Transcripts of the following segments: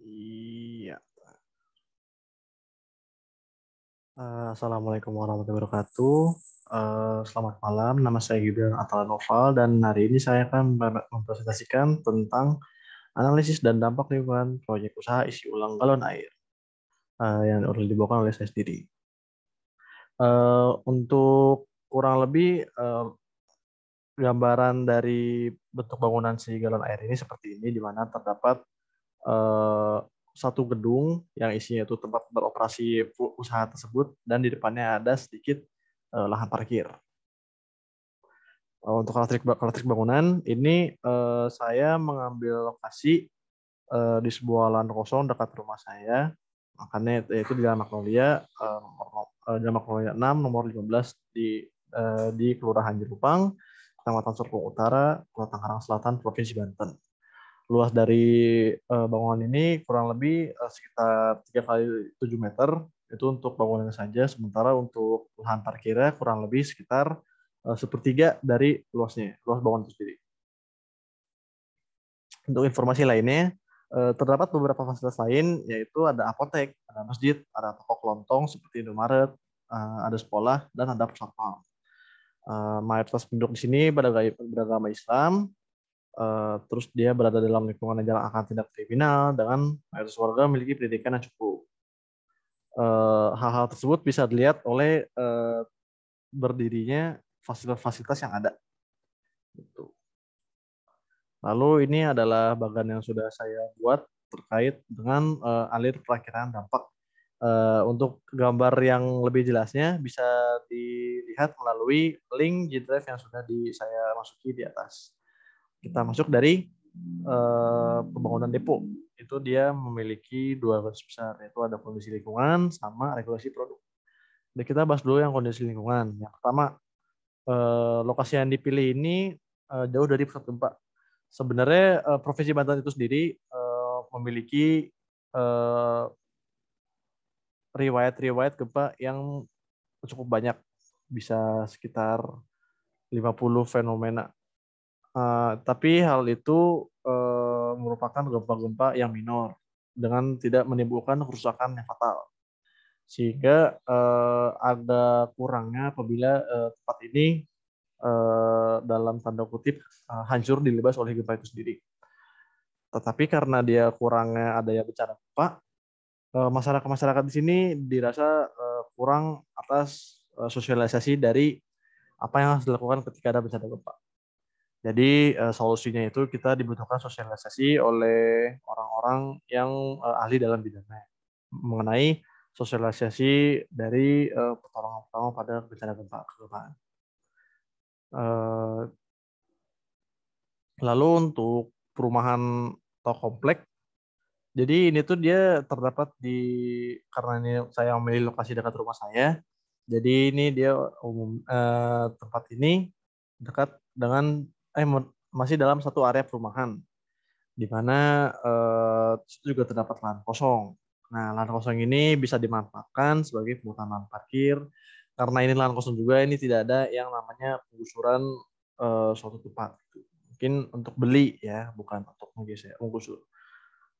Iya. Assalamualaikum warahmatullahi wabarakatuh. Selamat malam, nama saya Gibran Atala Noval dan hari ini saya akan mempresentasikan tentang analisis dan dampak lingkungan proyek usaha isi ulang galon air yang dibawakan oleh saya sendiri. Untuk kurang lebih gambaran dari bentuk bangunan si galon air ini seperti ini, di mana terdapat eh, satu gedung yang isinya itu tempat beroperasi usaha tersebut dan di depannya ada sedikit lahan parkir. Untuk karakteristik bangunan ini saya mengambil lokasi di sebuah lahan kosong dekat rumah saya. Makanya yaitu di Jalan Magnolia, Jalan Magnolia 6 nomor 15 di Kelurahan Jelupang, Kecamatan Serpong Utara, Kota Tangerang Selatan, Provinsi Banten. Luas dari bangunan ini kurang lebih sekitar 3 kali 7 meter itu untuk bangunannya saja, sementara untuk lahan parkirnya kurang lebih sekitar sepertiga dari luas bangunan itu sendiri. Untuk informasi lainnya, terdapat beberapa fasilitas lain, yaitu ada apotek, ada masjid, ada toko kelontong seperti Indomaret, ada sekolah, dan ada satpam. Mayoritas penduduk di sini beragama Islam, terus dia berada dalam lingkungan yang jarang akan tindak kriminal, dengan mayoritas warga memiliki pendidikan yang cukup. Hal-hal tersebut bisa dilihat oleh berdirinya fasilitas-fasilitas yang ada. Gitu. Lalu ini adalah bagan yang sudah saya buat terkait dengan alir perakiraan dampak. Untuk gambar yang lebih jelasnya bisa dilihat melalui link G Drive yang sudah saya masuki di atas. Kita masuk dari pembangunan depo. Itu dia memiliki dua garis besar, yaitu ada kondisi lingkungan sama regulasi produk. Jadi kita bahas dulu yang kondisi lingkungan. Yang pertama, lokasi yang dipilih ini jauh dari pusat gempa. Sebenarnya Provinsi Banten itu sendiri memiliki riwayat-riwayat gempa yang cukup banyak, bisa sekitar 50 fenomena. Tapi hal itu merupakan gempa-gempa yang minor dengan tidak menimbulkan kerusakan yang fatal. Sehingga ada kurangnya apabila tempat ini dalam tanda kutip hancur dilibas oleh gempa itu sendiri. Tetapi karena dia kurangnya adanya bencana gempa, masyarakat di sini dirasa kurang atas sosialisasi dari apa yang harus dilakukan ketika ada bencana gempa. Jadi solusinya itu kita dibutuhkan sosialisasi oleh orang-orang yang ahli dalam bidangnya mengenai sosialisasi dari pertolongan pertama pada bencana gempa kegempaan. Lalu untuk perumahan atau komplek, jadi ini tuh dia terdapat karena ini saya memilih lokasi dekat rumah saya, jadi ini dia tempat ini dekat dengan masih dalam satu area perumahan, di mana situ juga terdapat lahan kosong. Nah, lahan kosong ini bisa dimanfaatkan sebagai pembuatan lahan parkir. Karena ini lahan kosong juga, ini tidak ada yang namanya penggusuran suatu tempat. Mungkin untuk beli ya, bukan untuk menggusur.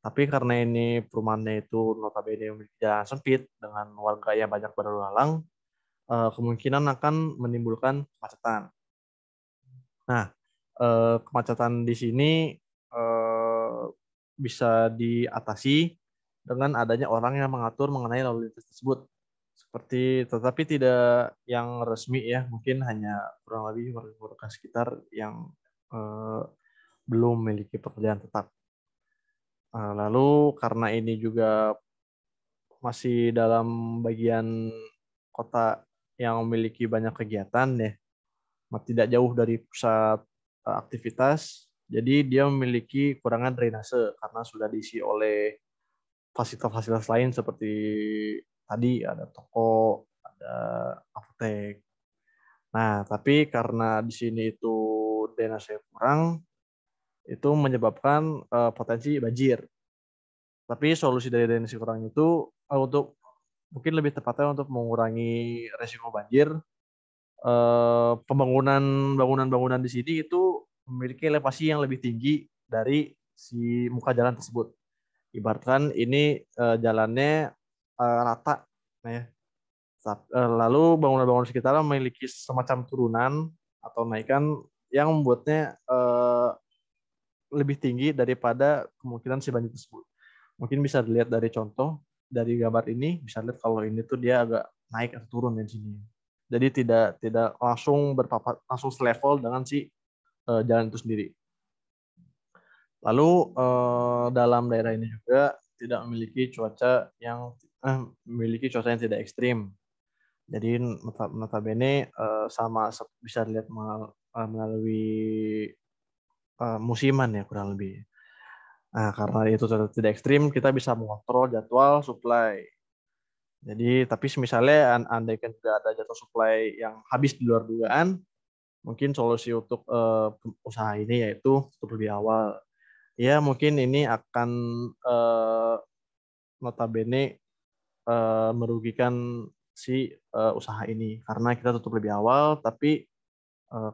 Tapi karena ini perumahannya itu notabene memiliki jalan sempit dengan warga yang banyak berlalu lalang, kemungkinan akan menimbulkan kemacetan. Nah, kemacetan di sini bisa diatasi dengan adanya orang yang mengatur mengenai lalu lintas tersebut. Tetapi tidak yang resmi ya, mungkin hanya kurang lebih warga sekitar yang belum memiliki pekerjaan tetap. Lalu karena ini juga masih dalam bagian kota yang memiliki banyak kegiatan ya, tidak jauh dari pusat aktivitas, jadi dia memiliki kurangan drainase karena sudah diisi oleh fasilitas-fasilitas lain seperti tadi ada toko, ada apotek. Nah, tapi karena di sini itu drainase kurang, itu menyebabkan potensi banjir. Tapi solusi dari drainase kurang itu untuk mungkin lebih tepatnya untuk mengurangi resiko banjir, bangunan-bangunan di sini itu memiliki elevasi yang lebih tinggi dari si muka jalan tersebut. Ibaratkan ini jalannya rata, nah ya. Lalu bangunan-bangunan sekitar memiliki semacam turunan atau naikan yang membuatnya lebih tinggi daripada kemungkinan si banjir tersebut. Mungkin bisa dilihat dari contoh dari gambar ini, bisa lihat kalau ini tuh dia agak naik atau turun di sini. Jadi tidak tidak langsung berpapat langsung selevel dengan si jalan itu sendiri. Lalu dalam daerah ini juga tidak memiliki cuaca yang memiliki cuaca yang tidak ekstrim. Jadi notabene sama bisa dilihat melalui musiman ya kurang lebih. Nah, karena itu tidak ekstrim, kita bisa mengontrol jadwal supply. Jadi, tapi misalnya andaikan juga ada jadwal supply yang habis di luar dugaan, mungkin solusi untuk usaha ini yaitu tutup lebih awal. Ya, mungkin ini akan notabene merugikan si usaha ini karena kita tutup lebih awal, tapi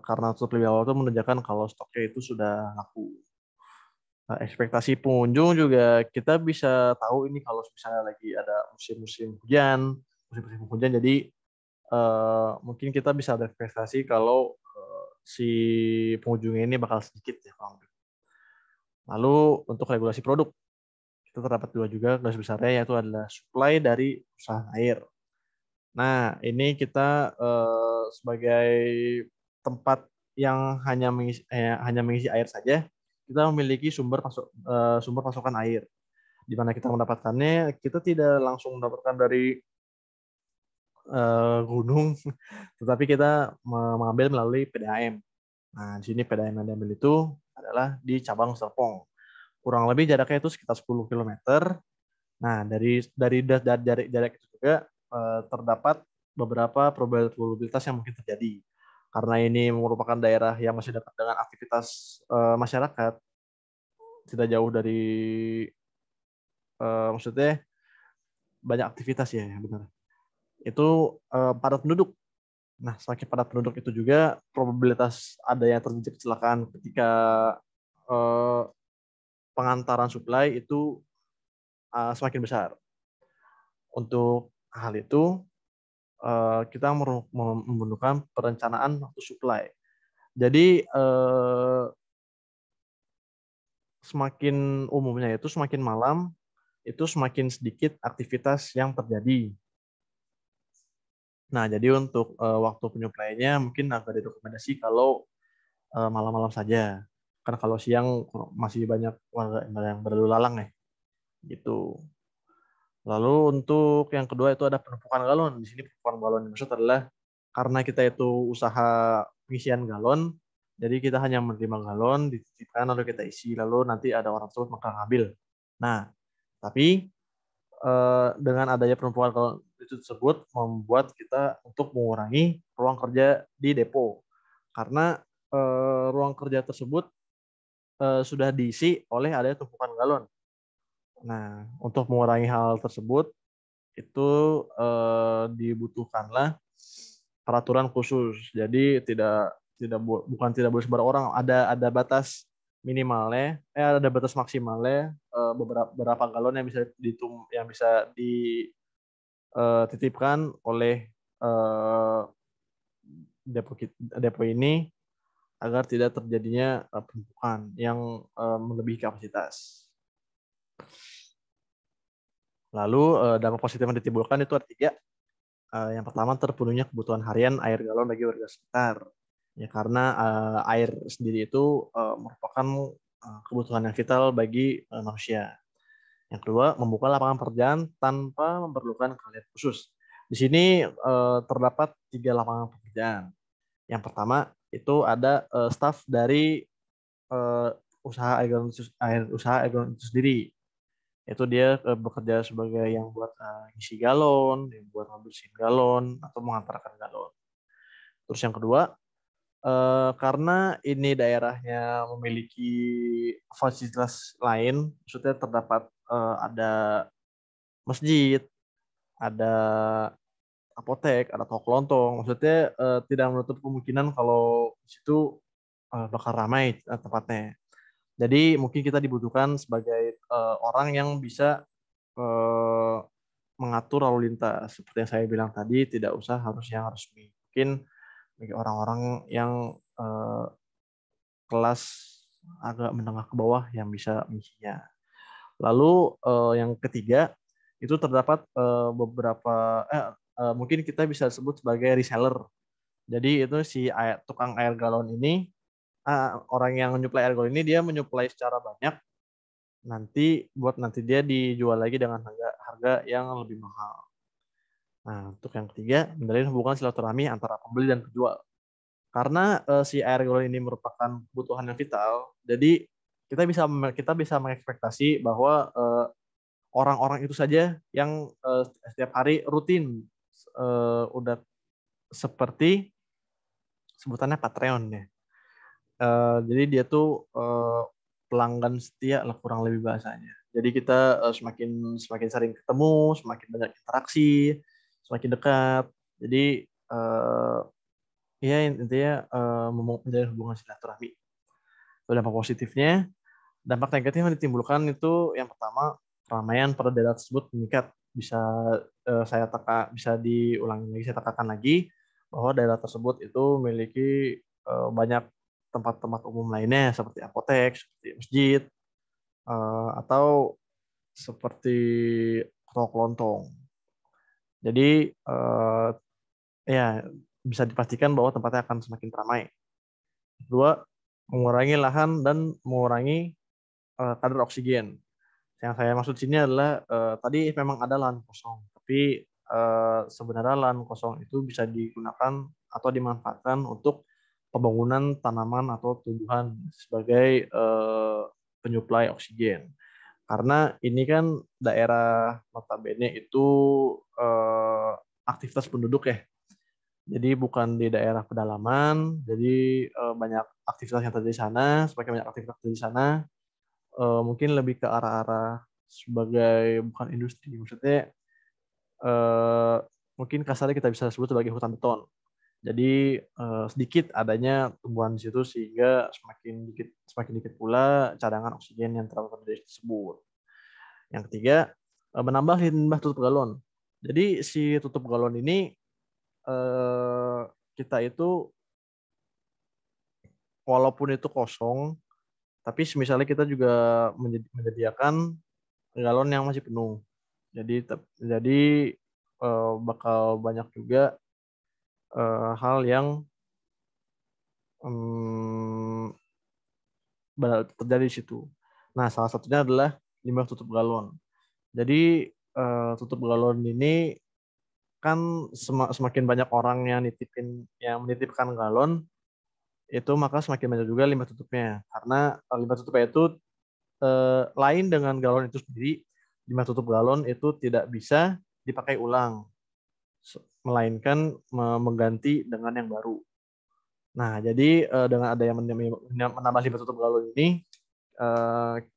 karena tutup lebih awal itu menunjukkan kalau stoknya itu sudah laku. Ekspektasi pengunjung juga kita bisa tahu ini kalau misalnya lagi ada musim-musim hujan, jadi mungkin kita bisa berekspektasi kalau si pengunjungnya ini bakal sedikit ya. Lalu untuk regulasi produk, kita terdapat dua juga garis besarnya yaitu adalah supply dari usaha air. Nah, ini kita sebagai tempat yang hanya mengisi air saja, kita memiliki sumber pasokan air. Di mana kita mendapatkannya, kita tidak langsung mendapatkan dari gunung, tetapi kita mengambil melalui PDAM. Nah, di sini PDAM yang diambil itu adalah di cabang Serpong. Kurang lebih jaraknya itu sekitar 10 km. Nah, dari jarak itu juga terdapat beberapa probabilitas yang mungkin terjadi. Karena ini merupakan daerah yang masih dekat dengan aktivitas masyarakat, tidak jauh dari maksudnya banyak aktivitas ya, benar. Itu padat penduduk. Nah, semakin padat penduduk itu juga probabilitas adanya terjadi kecelakaan ketika eh, pengantaran supply itu semakin besar. Untuk hal itu, kita memerlukan perencanaan waktu supply. Jadi semakin umumnya itu semakin malam itu semakin sedikit aktivitas yang terjadi. Nah, jadi untuk waktu penyuplainya mungkin agak direkomendasi kalau malam-malam saja. Karena kalau siang masih banyak warga yang berlalu lalang ya. Gitu. Lalu untuk yang kedua itu ada penumpukan galon. Di sini penumpukan galon maksud adalah karena kita itu usaha pengisian galon, jadi kita hanya menerima galon, dititipkan lalu kita isi, lalu nanti ada orang tersebut maka ngambil. Nah, tapi dengan adanya penumpukan galon itu tersebut membuat kita untuk mengurangi ruang kerja di depo. Karena ruang kerja tersebut sudah diisi oleh adanya tumpukan galon. Nah, untuk mengurangi hal tersebut itu dibutuhkanlah peraturan khusus. Jadi bukan tidak boleh sebar orang, ada batas minimalnya, ada batas maksimalnya beberapa galon yang bisa dititipkan oleh depo depo ini agar tidak terjadinya penumpukan yang melebihi kapasitas. Lalu dampak positif yang ditimbulkan itu ada tiga. Yang pertama terpenuhnya kebutuhan harian air galon bagi warga sekitar. Ya karena air sendiri itu merupakan kebutuhan yang vital bagi manusia. Yang kedua, membuka lapangan pekerjaan tanpa memerlukan keahlian khusus. Di sini terdapat 3 lapangan pekerjaan. Yang pertama itu ada staf dari usaha air galon itu sendiri. Itu dia bekerja sebagai yang buat ngisi galon, yang buat ngebersihin galon, atau mengantarkan galon. Terus yang kedua, karena ini daerahnya memiliki fasilitas lain, maksudnya terdapat ada masjid, ada apotek, ada toko kelontong, maksudnya tidak menutup kemungkinan kalau di situ bakal ramai tempatnya. Jadi mungkin kita dibutuhkan sebagai orang yang bisa eh, mengatur lalu lintas. Seperti yang saya bilang tadi, tidak usah harus yang resmi. Mungkin bagi orang-orang yang kelas agak menengah ke bawah yang bisa mengisinya. Lalu yang ketiga itu terdapat beberapa mungkin kita bisa sebut sebagai reseller. Jadi itu si tukang air galon ini orang yang menyuplai air galon ini dia menyuplai secara banyak nanti dia dijual lagi dengan harga yang lebih mahal. Nah, untuk yang ketiga, menjalin hubungan silaturahmi antara pembeli dan penjual. Karena si air galon ini merupakan kebutuhan yang vital, jadi kita bisa mengekspektasi bahwa orang-orang itu saja yang setiap hari rutin udah seperti sebutannya Patreon ya. Jadi dia tuh pelanggan setia lah kurang lebih bahasanya. Jadi kita semakin semakin sering ketemu, semakin banyak interaksi, semakin dekat. Jadi ya intinya menjalin hubungan silaturahmi. Itu dampak positifnya. Dampak negatif yang ditimbulkan itu yang pertama keramaian pada daerah tersebut meningkat. Bisa diulangi lagi, saya tekankan lagi bahwa daerah tersebut itu memiliki banyak tempat-tempat umum lainnya seperti apotek, seperti masjid, atau seperti toko kelontong. Jadi ya bisa dipastikan bahwa tempatnya akan semakin ramai. Kedua, mengurangi lahan dan mengurangi kadar oksigen. Yang saya maksud sini adalah tadi memang ada lahan kosong, tapi sebenarnya lahan kosong itu bisa digunakan atau dimanfaatkan untuk pembangunan tanaman atau tumbuhan sebagai penyuplai oksigen. Karena ini kan daerah notabene itu aktivitas penduduk ya. Jadi bukan di daerah pedalaman, jadi banyak aktivitas yang terjadi di sana, semakin banyak aktivitas di sana, mungkin lebih ke arah-arah sebagai bukan industri, maksudnya eh, mungkin kasarnya kita bisa sebut sebagai hutan beton. Jadi sedikit adanya tumbuhan di situ sehingga semakin dikit pula cadangan oksigen yang terdapat di tersebut. Yang ketiga, menambah limbah tutup galon. Jadi si tutup galon ini eh, kita itu walaupun itu kosong, tapi misalnya kita juga menyediakan galon yang masih penuh. Jadi bakal banyak juga hal yang um, terjadi di situ. Nah, salah satunya adalah limbah tutup galon. Jadi tutup galon ini kan semakin banyak orang yang menitipkan galon itu maka semakin banyak juga limbah tutupnya. Karena limbah tutupnya itu lain dengan galon itu sendiri, limbah tutup galon itu tidak bisa dipakai ulang, melainkan mengganti dengan yang baru. Nah, jadi dengan ada yang menambah limbah tutup galon ini,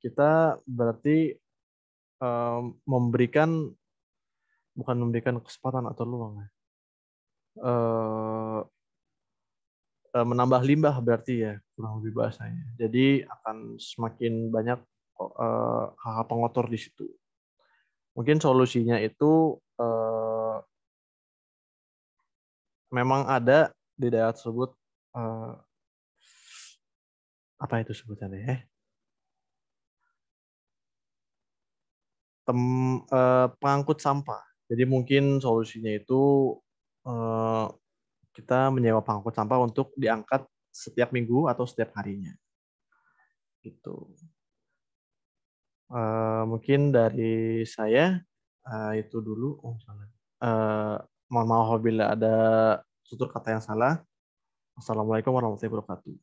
kita berarti memberikan bukan memberikan kesempatan atau luang ya. Eh, menambah limbah berarti ya kurang lebih bahasanya. Jadi akan semakin banyak hal-hal pengotor di situ. Mungkin solusinya itu memang ada di daerah tersebut apa itu sebutannya ya? Pengangkut sampah. Jadi mungkin solusinya itu eh, kita menyewa pengangkut sampah untuk diangkat setiap minggu atau setiap harinya. Gitu. Mungkin dari saya itu dulu. Oh, salah. Eh, Mohon maaf apabila ada tutur kata yang salah. Assalamualaikum warahmatullahi wabarakatuh.